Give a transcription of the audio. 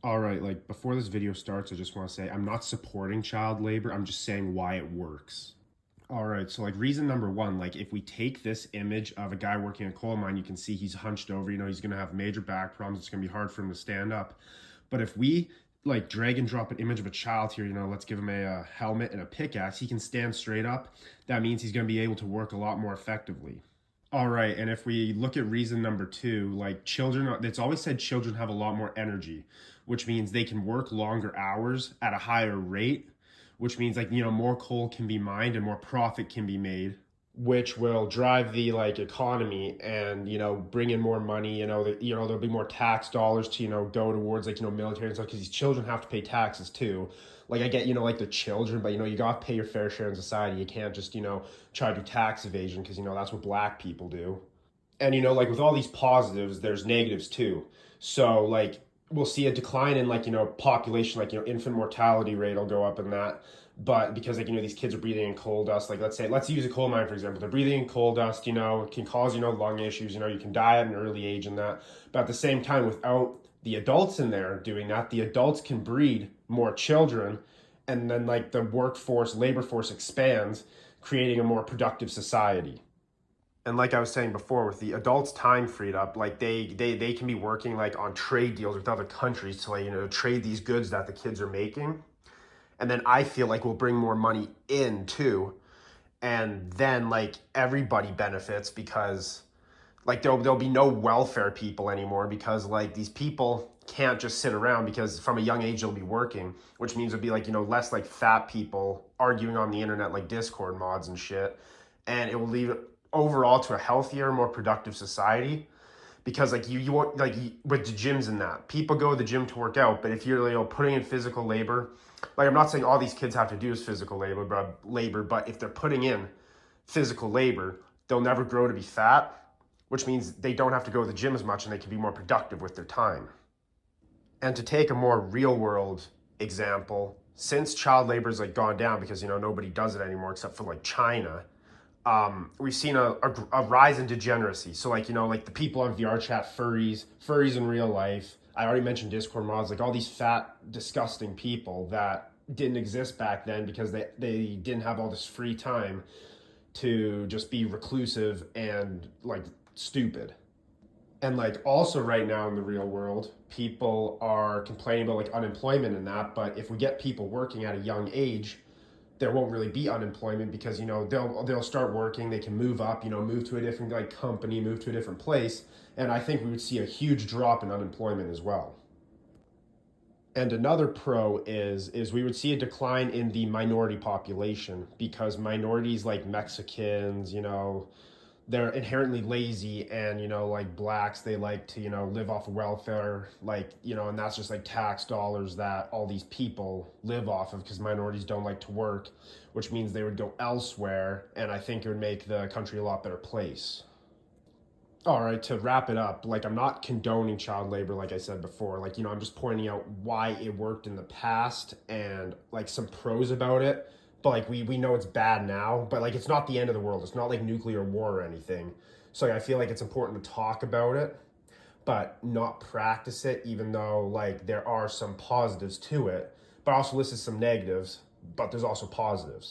All right, like before this video starts, I just want to say I'm not supporting child labor. I'm just saying why it works. All right, so like reason number one, like if we take this image of a guy working in a coal mine, you can see he's hunched over, he's gonna have major back problems. It's gonna be hard for him to stand up. But if we like drag and drop an image of a child here, let's give him a helmet and a pickaxe, he can stand straight up. That means he's gonna be able to work a lot more effectively. All right, and if we look at reason number two, like children, it's always said children have a lot more energy, which means they can work longer hours at a higher rate, which means more coal can be mined and more profit can be made, which will drive the like economy and bring in more money. There'll be more tax dollars to go towards military and stuff because these children have to pay taxes too. Like I get like the children, but you got to pay your fair share in society. You can't just try to do tax evasion because that's what black people do. And like with all these positives, there's negatives too. So like we'll see a decline in population, infant mortality rate will go up in that. But because these kids are breathing in coal dust, like let's use a coal mine for example. They're breathing in coal dust, it can cause lung issues. You can die at an early age in that. But at the same time, without the adults in there doing that, the adults can breed more children, and then like the workforce, labor force expands, creating a more productive society. And like I was saying before, with the adults' time freed up, like they can be working like on trade deals with other countries to trade these goods that the kids are making, and then I feel like we'll bring more money in too, and then like everybody benefits because like there'll be no welfare people anymore because like these people can't just sit around because from a young age they'll be working, which means it'll be like less like fat people arguing on the internet like Discord mods and shit, and it will lead overall to a healthier, more productive society because like you want like with the gyms and that people go to the gym to work out, but if you're putting in physical labor, like I'm not saying all these kids have to do is physical labor, but if they're putting in physical labor, they'll never grow to be fat, which means they don't have to go to the gym as much and they can be more productive with their time. And to take a more real world example, since child labor has like gone down because nobody does it anymore except for like China, we've seen a rise in degeneracy. So like the people on VR chat, furries in real life. I already mentioned Discord mods, like all these fat, disgusting people that didn't exist back then because they didn't have all this free time to just be reclusive and like stupid. And like also right now in the real world, people are complaining about like unemployment and that, but if we get people working at a young age, there won't really be unemployment because they'll start working, they can move up, move to a different like company, move to a different place, and I think we would see a huge drop in unemployment as well. And another pro is we would see a decline in the minority population because minorities like Mexicans, they're inherently lazy, and like blacks, they like to live off of welfare, like and that's just like tax dollars that all these people live off of because minorities don't like to work, which means they would go elsewhere, and I think it would make the country a lot better place. All right, to wrap it up, like I'm not condoning child labor, like I said before. Like, I'm just pointing out why it worked in the past and like some pros about it. But like we know it's bad now, but like it's not the end of the world. It's not like nuclear war or anything. So like, I feel like it's important to talk about it, but not practice it, even though like there are some positives to it. But I also listed some negatives, but there's also positives.